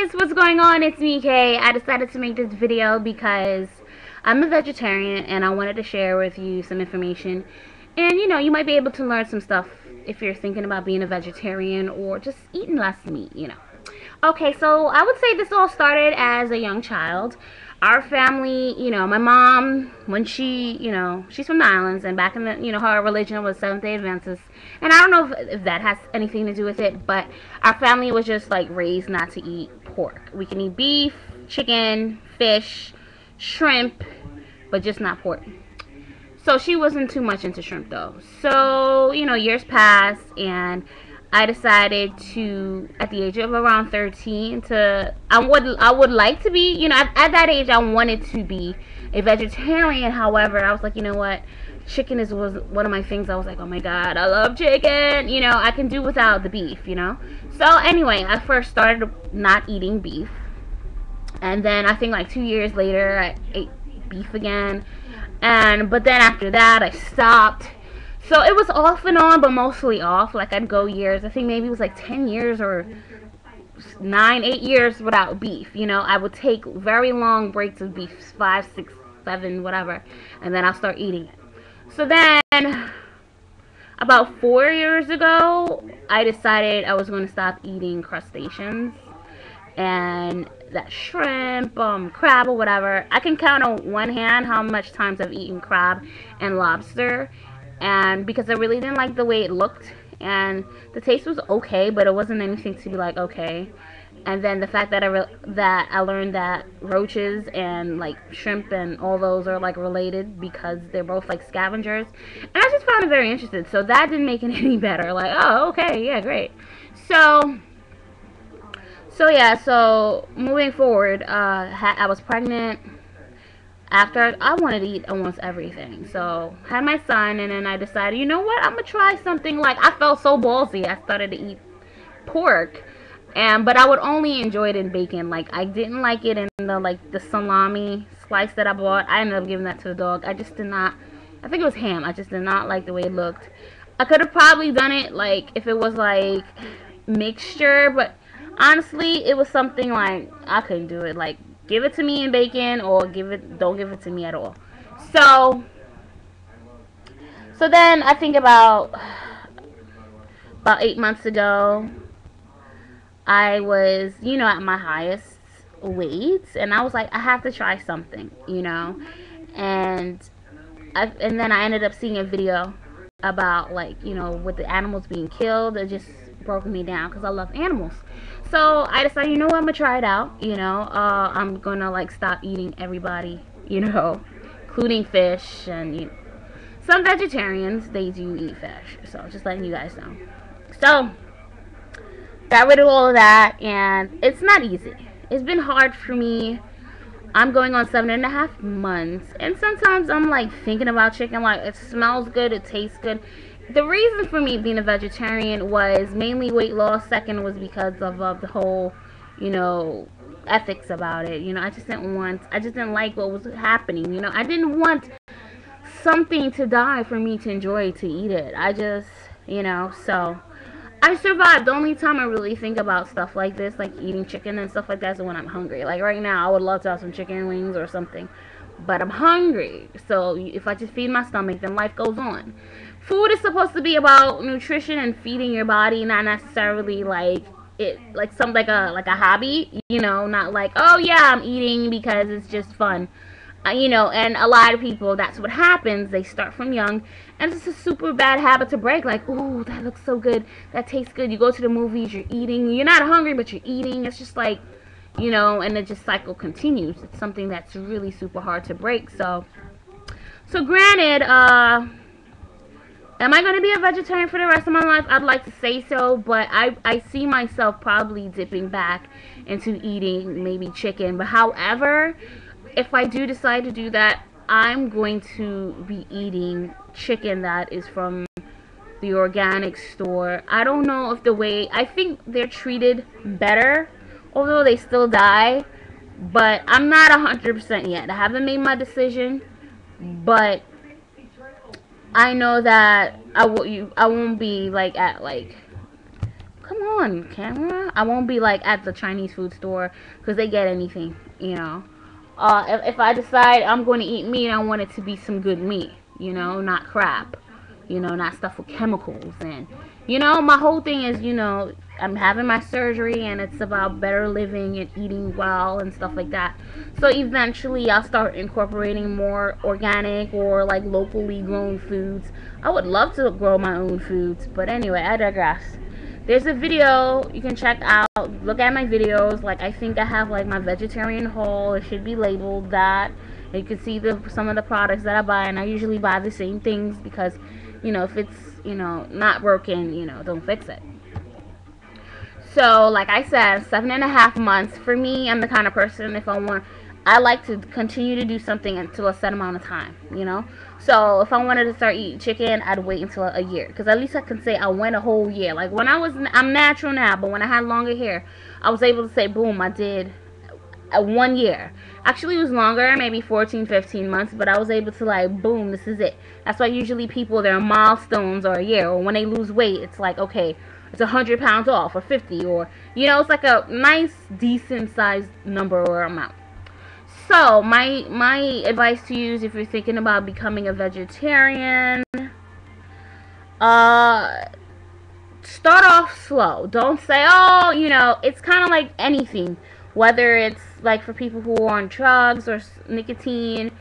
guys, what's going on? It's me, Kay. I decided to make this video because I'm a vegetarian and I wanted to share with you some information. And you might be able to learn some stuff if you're thinking about being a vegetarian or just eating less meat. Okay, so I would say this all started as a young child. Our family, my mom, when she's from the islands, and back in the, her religion was Seventh-day Adventist. And I don't know if that has anything to do with it, but our family was just like raised not to eat pork. We can eat beef, chicken, fish, shrimp, but just not pork. So she wasn't too much into shrimp though. So, years passed and I decided to, at the age of around 13, I would like to be, at that age I wanted to be a vegetarian. However, I was like, you know what, chicken was one of my things. I was like, oh my god, I love chicken. I can do without the beef. So anyway, I first started not eating beef, and then I think like 2 years later I ate beef again, but then after that I stopped. So it was off and on, but mostly off. Like I'd go years. I think maybe it was like 10 years or 9, 8 years without beef. I would take very long breaks of beef, 5, 6, 7, whatever, and then I'll start eating it. So then, about 4 years ago, I decided I was going to stop eating crustaceans and that shrimp, crab or whatever. I can count on one hand how much times I've eaten crab and lobster. And because I really didn't like the way it looked, and the taste was okay, but it wasn't anything to be like okay. And then the fact that I learned that roaches and like shrimp and all those are like related because they're both like scavengers, and I just found it very interesting. So that didn't make it any better. Like, oh, okay, yeah, great. So yeah. So moving forward, I was pregnant. After I wanted to eat almost everything, so had my son, and then I decided, you know what, I'm gonna try something. Like, I felt so ballsy. I started to eat pork, but I would only enjoy it in bacon. Like, I didn't like it in the salami slice that I bought. I ended up giving that to the dog. I just did not. I think it was ham. I just did not like the way it looked. I could have probably done it like if it was like mixture, but honestly, it was something like I couldn't do it. Like, give it to me in bacon or don't give it to me at all. So then I think about 8 months ago, I was, at my highest weight, and I was like, I have to try something, and then I ended up seeing a video about like, with the animals being killed. It just broke me down because I love animals. So I decided, I'm gonna try it out. I'm gonna like stop eating everybody, including fish, and some vegetarians, they do eat fish. So just letting you guys know. So got rid of all of that, and it's not easy. It's been hard for me. I'm going on 7.5 months, and sometimes I'm like thinking about chicken. Like, it smells good, it tastes good. The reason for me being a vegetarian was mainly weight loss. Second was because of the whole, ethics about it. I just didn't like what was happening. I didn't want something to die for me to enjoy, to eat it. So I survived. The only time I really think about stuff like this, like eating chicken and stuff like that, is when I'm hungry. Like right now, I would love to have some chicken wings or something, but I'm hungry. So if I just feed my stomach, then life goes on. Food is supposed to be about nutrition and feeding your body, not necessarily like something like a hobby, not like, oh yeah, I'm eating because it's just fun. And a lot of people, that's what happens. They start from young, and it's a super bad habit to break. Like, ooh, that looks so good, that tastes good. You go to the movies, you're eating, you're not hungry, but you're eating. It's just like, and the just cycle continues. It's something that's really super hard to break. So granted, am I going to be a vegetarian for the rest of my life? I'd like to say so, but I see myself probably dipping back into eating maybe chicken. But however, if I do decide to do that, I'm going to be eating chicken that is from the organic store. I don't know if I think they're treated better, although they still die. But I'm not 100% yet. I haven't made my decision, but I know that I won't be like at like come on, camera. I won't be like at the Chinese food store because they get anything, you know. If I decide I'm going to eat meat, I want it to be some good meat, you know, not crap, you know, not stuff with chemicals. And, you know, my whole thing is, you know, I'm having my surgery and it's about better living and eating well and stuff like that. So eventually I'll start incorporating more organic or like locally grown foods. I would love to grow my own foods, but anyway, I digress. There's a video you can check out. Look at my videos. Like, I think I have like my vegetarian haul. It should be labeled that. You can see some of the products that I buy, and I usually buy the same things because, you know, if it's, you know, not working, you know, don't fix it. So, like I said, 7.5 months. For me, I'm the kind of person, if I like to continue to do something until a set amount of time, you know. So if I wanted to start eating chicken, I'd wait until a year, because at least I can say I went a whole year. Like when I'm natural now, but when I had longer hair, I was able to say, boom, I did 1 year. Actually, it was longer, maybe 14, 15 months, but I was able to, like, boom, this is it. That's why usually people, their milestones are a year, or when they lose weight, it's like, okay, it's 100 pounds off, or 50, or, you know, it's like a nice, decent sized number or amount. So, my advice to you is, if you're thinking about becoming a vegetarian, start off slow. Don't say, oh, you know, it's kind of like anything. Whether it's like for people who are on drugs or nicotine.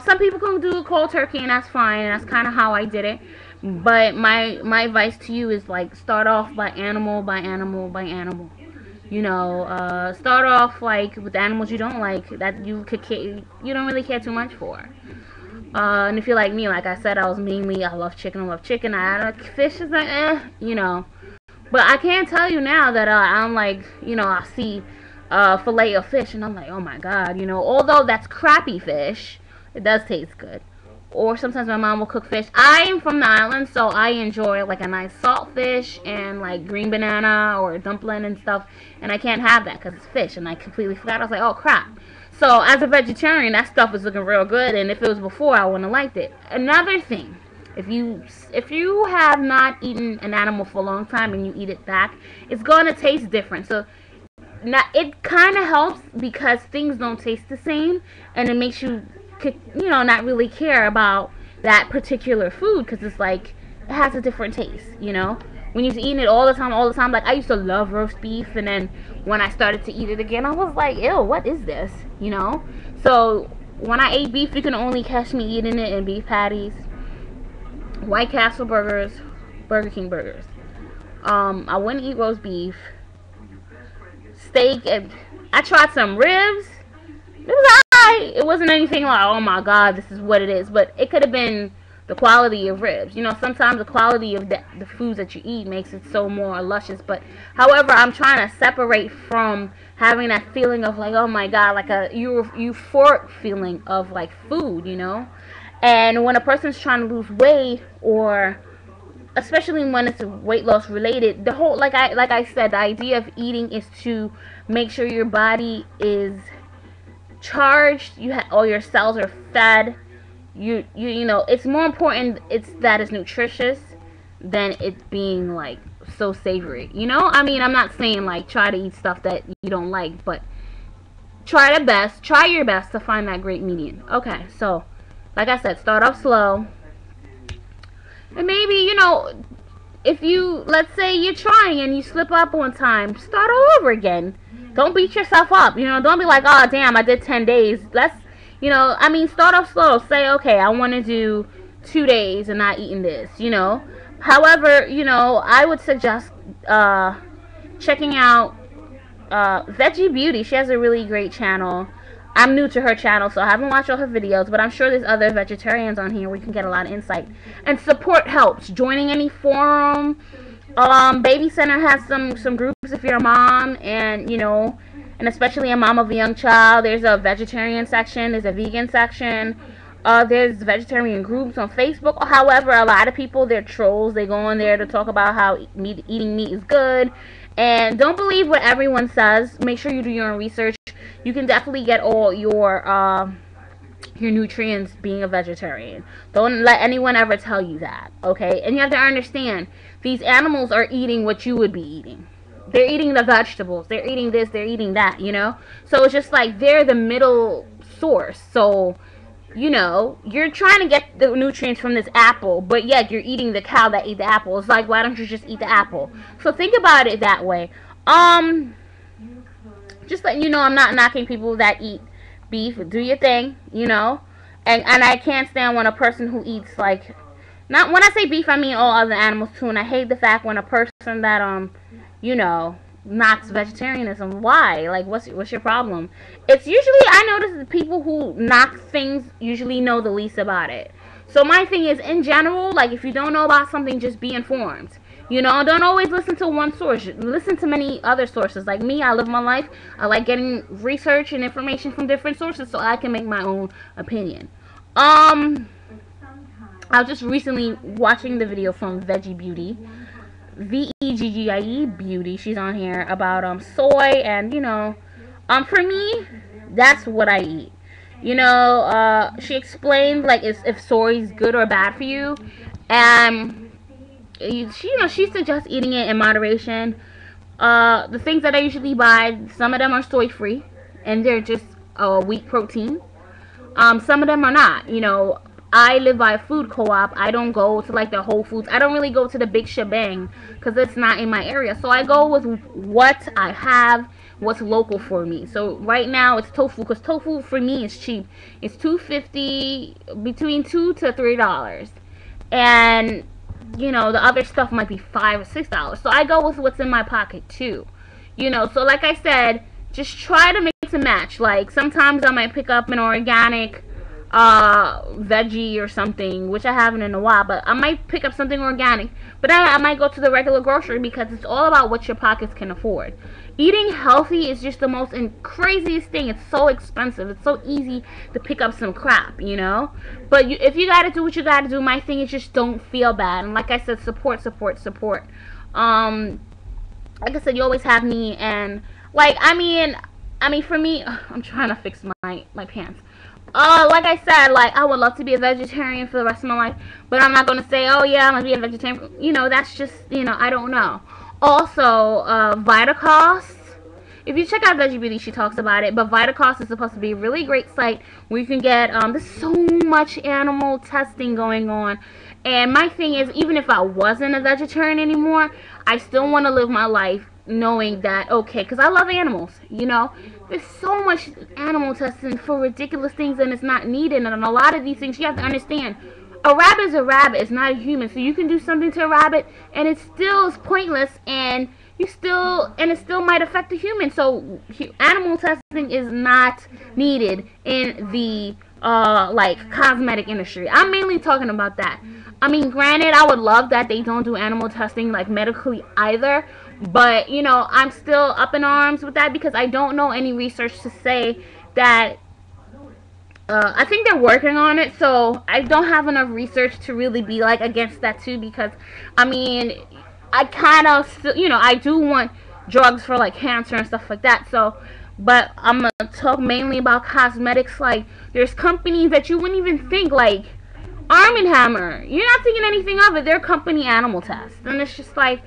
Some people can do cold turkey, and that's fine. And that's kind of how I did it. But my advice to you is, like, start off by animal by animal by animal. You know, start off like with animals you don't like, that you don't really care too much for. And if you're like me, like I said, I love chicken. Fish is like, you know. But I can tell you now that I'm like, you know, I see fillet of fish, and I'm like, oh my god, you know. Although that's crappy fish, it does taste good. Or sometimes my mom will cook fish. I am from the island, so I enjoy like a nice salt fish and like green banana or dumpling and stuff. And I can't have that because it's fish, and I completely forgot. I was like, oh crap. So as a vegetarian, that stuff is looking real good, and if it was before, I wouldn't have liked it. Another thing, if you have not eaten an animal for a long time and you eat it back, it's going to taste different. So it kind of helps because things don't taste the same, and it makes you, you know, not really care about that particular food, because it's like, it has a different taste, you know. When you're eating it all the time, like I used to love roast beef, and then when I started to eat it again, I was like, ew, what is this, you know. So when I ate beef, you can only catch me eating it in beef patties, White Castle burgers, Burger King burgers. I wouldn't eat roast beef, steak, and I tried some ribs. It was alright. It wasn't anything like, oh my god, this is what it is. But it could have been the quality of ribs. You know, sometimes the quality of the foods that you eat makes it so more luscious. But, however, I'm trying to separate from having that feeling of like, oh my god, like a euphoric feeling of like food, you know. And when a person's trying to lose weight, or especially when it's weight loss related, the whole, like I said, the idea of eating is to make sure your body is charged, all your cells are fed, you know, it's more important that it's nutritious than it being like so savory, you know. I mean, I'm not saying like try to eat stuff that you don't like, but try your best to find that great median. Okay, so like I said, start off slow, and maybe, you know, if you, let's say you're trying and you slip up one time, start all over again. Don't beat yourself up, you know. Don't be like, oh damn, I did 10 days. Let's, you know, I mean, start off slow. Say, okay, I want to do 2 days and not eating this, you know. However, you know, I would suggest checking out veggiebeauty. She has a really great channel. I'm new to her channel, so I haven't watched all her videos, but I'm sure there's other vegetarians on here where you can get a lot of insight. And support helps. Joining any forum. Baby Center has some groups if you're a mom, and, you know, and especially a mom of a young child. There's a vegetarian section, there's a vegan section, there's vegetarian groups on Facebook. However, a lot of people, they're trolls. They go on there to talk about how eating meat is good, and don't believe what everyone says. Make sure you do your own research. You can definitely get all your nutrients being a vegetarian. Don't let anyone ever tell you that, okay? And you have to understand, these animals are eating what you would be eating. They're eating the vegetables. They're eating this. They're eating that, you know? So it's just like they're the middle source. So, you know, you're trying to get the nutrients from this apple, but yet you're eating the cow that ate the apple. It's like, why don't you just eat the apple? So think about it that way. Just letting you know, I'm not knocking people that eat beef. Do your thing, you know? And I can't stand when a person who eats, like, not when I say beef, I mean all other animals too. And I hate the fact when a person that, you know, knocks vegetarianism. Why? Like, what's your problem? It's usually, I notice the people who knock things usually know the least about it. So my thing is, in general, like, if you don't know about something, just be informed. You know, don't always listen to one source. Listen to many other sources. Like me, I live my life. I like getting research and information from different sources so I can make my own opinion. I was just recently watching the video from Veggiebeauty, Veggiebeauty Beauty. She's on here about soy, and you know, for me, that's what I eat. You know, she explained like if soy is good or bad for you, and she suggests eating it in moderation. The things that I usually buy, some of them are soy free, and they're just wheat protein. Some of them are not. You know, I live by a food co-op. I don't go to like the Whole Foods. I don't really go to the big shebang because it's not in my area. So I go with what I have, what's local for me. So right now it's tofu, because tofu for me is cheap. It's $2.50, between $2 to $3, and you know, the other stuff might be $5 or $6. So I go with what's in my pocket too. You know, so like I said, just try to mix and match. Like sometimes I might pick up an organic veggie or something, which I haven't in a while, but I might pick up something organic. But I might go to the regular grocery, because it's all about what your pockets can afford. Eating healthy is just the most craziest thing. It's so expensive. It's so easy to pick up some crap, you know? But if you gotta do what you gotta do, my thing is just don't feel bad. And like I said, support. Like I said, you always have me, and like, I mean for me, I'm trying to fix my pants. Like I said, like, I would love to be a vegetarian for the rest of my life, but I'm not gonna say, oh yeah, I'm gonna be a vegetarian. You know, that's just, you know, I don't know. Also, Vitacost. If you check out Veggiebeauty, she talks about it. But Vitacost is supposed to be a really great site where you can get, there's so much animal testing going on. And my thing is, even if I wasn't a vegetarian anymore, I still want to live my life knowing that, okay, because I love animals, you know. There's so much animal testing for ridiculous things, and it's not needed. And a lot of these things, you have to understand, a rabbit is a rabbit. It's not a human. So you can do something to a rabbit, and it still is pointless, and it still might affect the human. So animal testing is not needed in the like cosmetic industry. I'm mainly talking about that. I mean, granted, I would love that they don't do animal testing like medically either, but you know, I'm still up in arms with that, because I don't know any research to say that. I think they're working on it, so I don't have enough research to really be like against that too, because I mean, I kind of, you know, I do want drugs for like cancer and stuff like that. So, but I'm gonna talk mainly about cosmetics. Like, there's companies that you wouldn't even think, like Arm & Hammer. You're not thinking anything of it. Their company animal tests, and it's just like,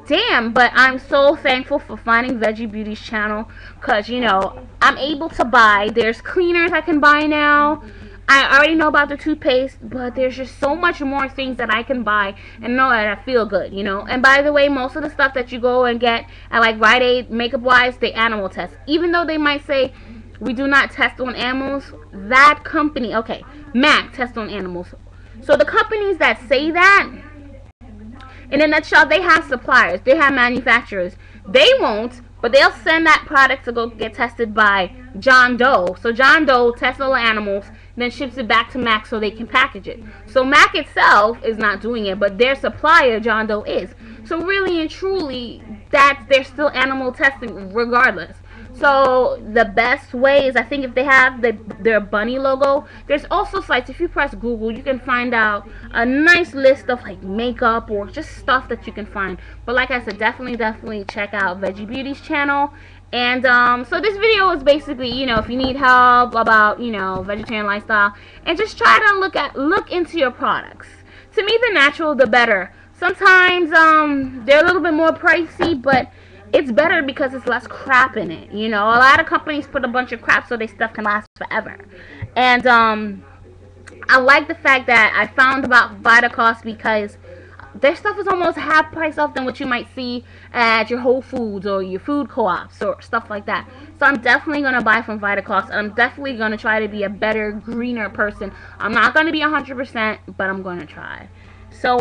damn. But I'm so thankful for finding Veggiebeauty's channel, because you know, I'm able to buy. There's cleaners I can buy now. I already know about the toothpaste, but there's just so much more things that I can buy and know that I feel good, you know. And by the way, most of the stuff that you go and get at like Rite Aid, makeup wise, they animal test. Even though they might say we do not test on animals, that company, okay, MAC tests on animals. So the companies that say that, in a nutshell, they have suppliers, they have manufacturers. They won't, but they'll send that product to go get tested by John Doe. So John Doe tests all the animals, then ships it back to MAC so they can package it. So MAC itself is not doing it, but their supplier, John Doe, is. So really and truly, they're still animal testing regardless. So the best way is, I think, if they have their bunny logo. There's also sites, if you press Google, you can find out a nice list of like makeup or just stuff that you can find. But like I said, definitely check out Veggiebeauty's channel. And so this video is basically, you know, if you need help about, you know, vegetarian lifestyle, and just try to look into your products. To me, the natural, the better. Sometimes they're a little bit more pricey, but it's better because it's less crap in it. You know, a lot of companies put a bunch of crap so their stuff can last forever. And I like the fact that I found about Vitacost because their stuff is almost half price off than what you might see at your Whole Foods or your food co-ops or stuff like that. So I'm definitely going to buy from Vitacost, and I'm definitely going to try to be a better, greener person. I'm not going to be 100%, but I'm going to try. So,